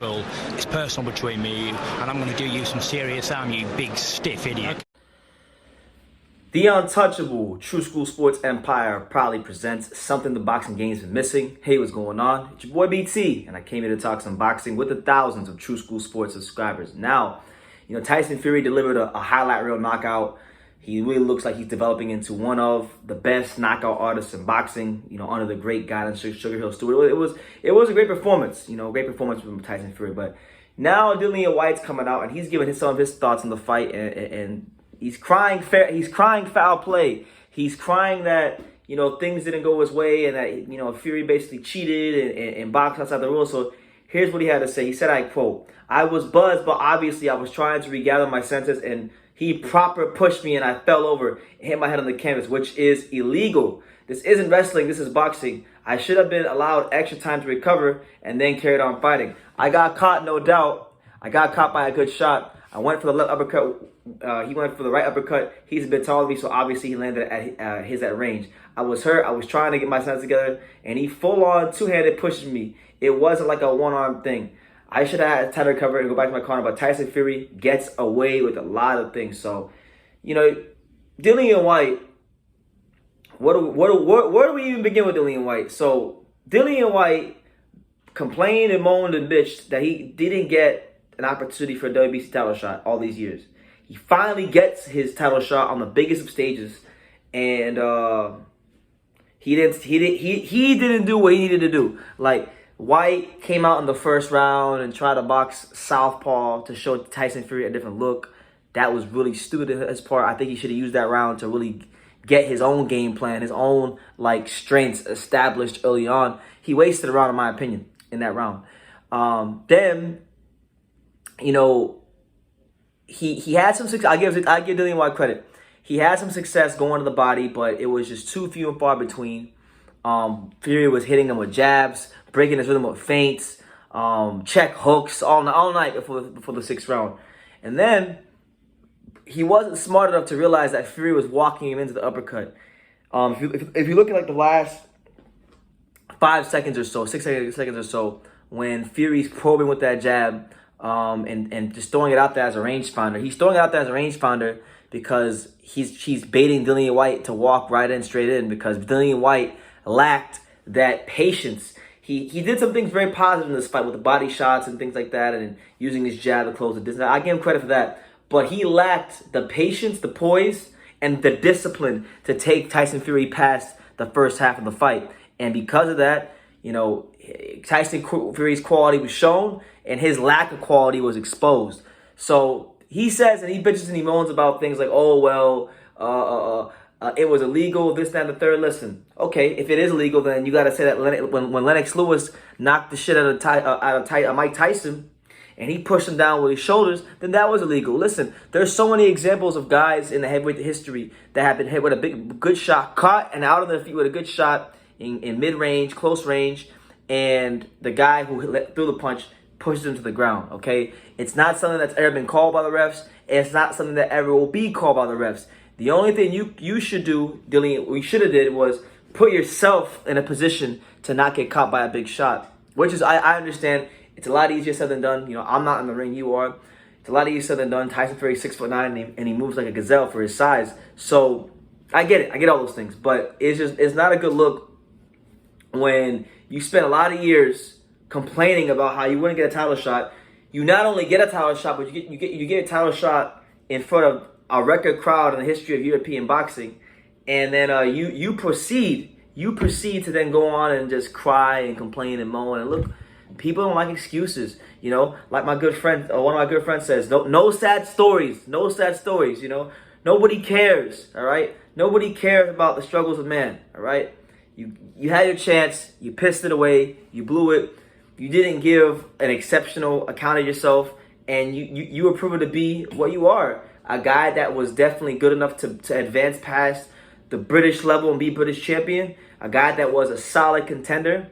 Well, it's personal between me and you, and I'm going to do you some serious harm, you big stiff idiot. The untouchable True School Sports Empire proudly presents something the boxing game's been missing. Hey, what's going on? It's your boy BT, and I came here to talk some boxing with the thousands of True School Sports subscribers. Now, Tyson Fury delivered a highlight reel knockout. He really looks like he's developing into one of the best knockout artists in boxing, under the great guidance of Sugar Hill Stewart. It was a great performance, great performance from Tyson Fury. But now Dillian Whyte's coming out, and he's giving some of his thoughts on the fight, and he's crying foul play. He's crying that, things didn't go his way and that, Fury basically cheated and boxed outside the rules. So here's what he had to say. He said, I quote, "I was buzzed, but obviously I was trying to regather my senses, and he proper pushed me and I fell over and hit my head on the canvas, which is illegal. This isn't wrestling, this is boxing. I should have been allowed extra time to recover and then carried on fighting. I got caught, no doubt. I got caught by a good shot. I went for the left uppercut. He went for the right uppercut. He's a bit taller than me, so obviously he landed at his range. I was hurt. I was trying to get my sense together, and he full-on two-handed pushed me. It wasn't like a one-arm thing. I should have had time to recover and go back to my corner, but Tyson Fury gets away with a lot of things." So, Dillian Whyte, where do we even begin with Dillian Whyte? So, Dillian Whyte complained and moaned and bitched that he didn't get an opportunity for a WBC title shot all these years. He finally gets his title shot on the biggest of stages, and he didn't do what he needed to do. Like, Whyte came out in the first round and tried to box southpaw to show Tyson Fury a different look. That was really stupid on his part. I think he should have used that round to really get his own game plan, his own strengths established early on. He wasted a round, in my opinion, in that round. Then, he had some success. I give Dillian Whyte credit. He had some success going to the body, but it was just too few and far between. Fury was hitting him with jabs, breaking his rhythm with feints, check hooks all night before the sixth round. And then he wasn't smart enough to realize that Fury was walking him into the uppercut. If you look at the last 5 seconds or so, 6 seconds or so, when Fury's probing with that jab and just throwing it out there as a rangefinder. He's throwing it out there as a rangefinder because he's baiting Dillian Whyte to walk right in, straight in, because Dillian Whyte lacked that patience. He did some things very positive in this fight with the body shots and things like that, and using his jab to close the distance. I give him credit for that. But he lacked the patience, the poise, and the discipline to take Tyson Fury past the first half of the fight. And because of that, Tyson Fury's quality was shown, and his lack of quality was exposed. So he says, and he bitches and he moans about things like, oh, well, it was illegal, this, that, and the third. Listen, okay, if it is illegal, then you got to say that when Lennox Lewis knocked the shit out of Mike Tyson and he pushed him down with his shoulders, then that was illegal. Listen, there's so many examples of guys in the heavyweight history that have been hit with a good shot, caught and out of their feet with a good shot in mid-range, close range, and the guy who threw the punch pushes him to the ground, okay? It's not something that's ever been called by the refs. It's not something that ever will be called by the refs. The only thing you should do, Dillian, what you should have did was put yourself in a position to not get caught by a big shot, which is, I understand, it's a lot easier said than done. I'm not in the ring, you are. It's a lot easier said than done. Tyson Fury's 6'9", and he moves like a gazelle for his size. So I get it. I get all those things. But it's not a good look when you spend a lot of years complaining about how you wouldn't get a title shot. You not only get a title shot, but you get a title shot in front of a record crowd in the history of European boxing, and then you proceed to then go on and just cry and complain and moan. And look, people don't like excuses, like my good friend, one of my good friends says, no sad stories, nobody cares, all right? Nobody cares about the struggles of man, all right? You had your chance, you pissed it away, you blew it, you didn't give an exceptional account of yourself, and you were proven to be what you are. A guy that was definitely good enough to advance past the British level and be British champion. A guy that was a solid contender.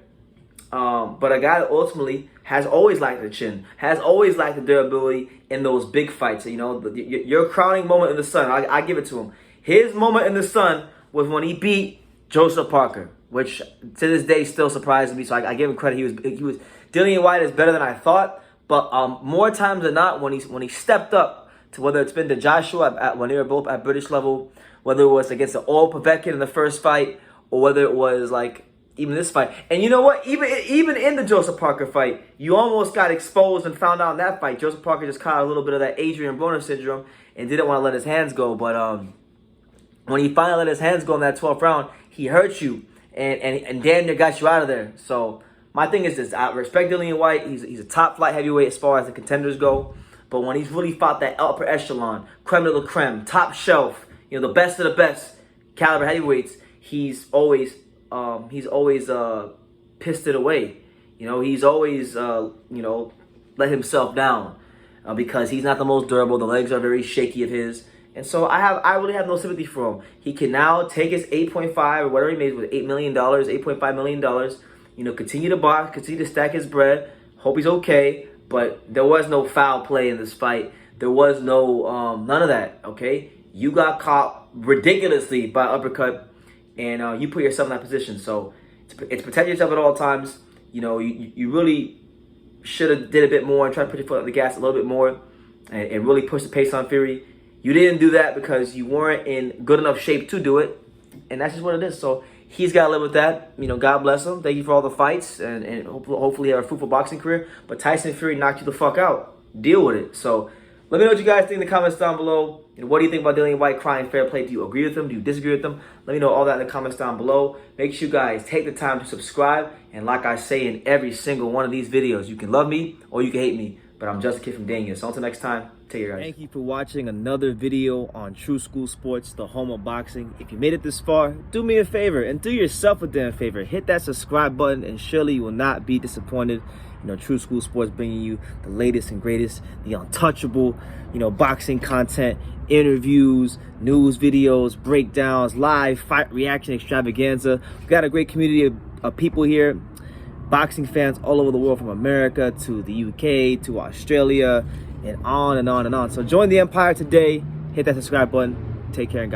But a guy that ultimately has always lacked the chin. Has always lacked the durability in those big fights. Your crowning moment in the sun, I give it to him. His moment in the sun was when he beat Joseph Parker, which to this day still surprises me. So I give him credit. Dillian Whyte is better than I thought. But more times than not, when he stepped up to, whether it's been to Joshua when they were both at British level, whether it was against the All Povetkin in the first fight, or whether it was like even this fight. And you know what? Even in the Joseph Parker fight, you almost got exposed and found out in that fight. Joseph Parker just caught a little bit of that Adrian Broner syndrome and didn't want to let his hands go. But when he finally let his hands go in that 12th round, he hurt you and damn near got you out of there. So my thing is this: I respect Dillian Whyte. He's a top flight heavyweight as far as the contenders go. But when he's really fought that upper echelon, creme de la creme, top shelf, you know, the best of the best caliber heavyweights, he's always pissed it away. You know, he's always let himself down because he's not the most durable. The legs are very shaky of his. And so I really have no sympathy for him. He can now take his 8.5 or whatever he made with $8 million, $8.5 million, you know, continue to box, continue to stack his bread. Hope he's okay. But there was no foul play in this fight. There was no, none of that, okay? You got caught ridiculously by uppercut, and you put yourself in that position. So it's protect yourself at all times. You know, you really should have did a bit more and try to put your foot on the gas a little bit more and really push the pace on Fury. You didn't do that because you weren't in good enough shape to do it, and that's just what it is. So he's got to live with that. You know, God bless him. Thank you for all the fights, and hopefully have a fruitful boxing career. But Tyson Fury knocked you the fuck out. Deal with it. So let me know what you guys think in the comments down below. And what do you think about Dillian Whyte crying fair play? Do you agree with him? Do you disagree with him? Let me know all that in the comments down below. Make sure you guys take the time to subscribe. And like I say in every single one of these videos, you can love me or you can hate me, but I'm just a kid from Daniel. So until next time, take care, guys. Thank you for watching another video on True School Sports, the home of boxing. If you made it this far, do me a favor and do yourself a damn favor. Hit that subscribe button and surely you will not be disappointed. You know, True School Sports bringing you the latest and greatest, the untouchable, you know, boxing content, interviews, news videos, breakdowns, live fight reaction extravaganza. We've got a great community of people here, boxing fans all over the world, from America to the UK to Australia and on and on and on. So join the empire today. Hit that subscribe button. Take care and God.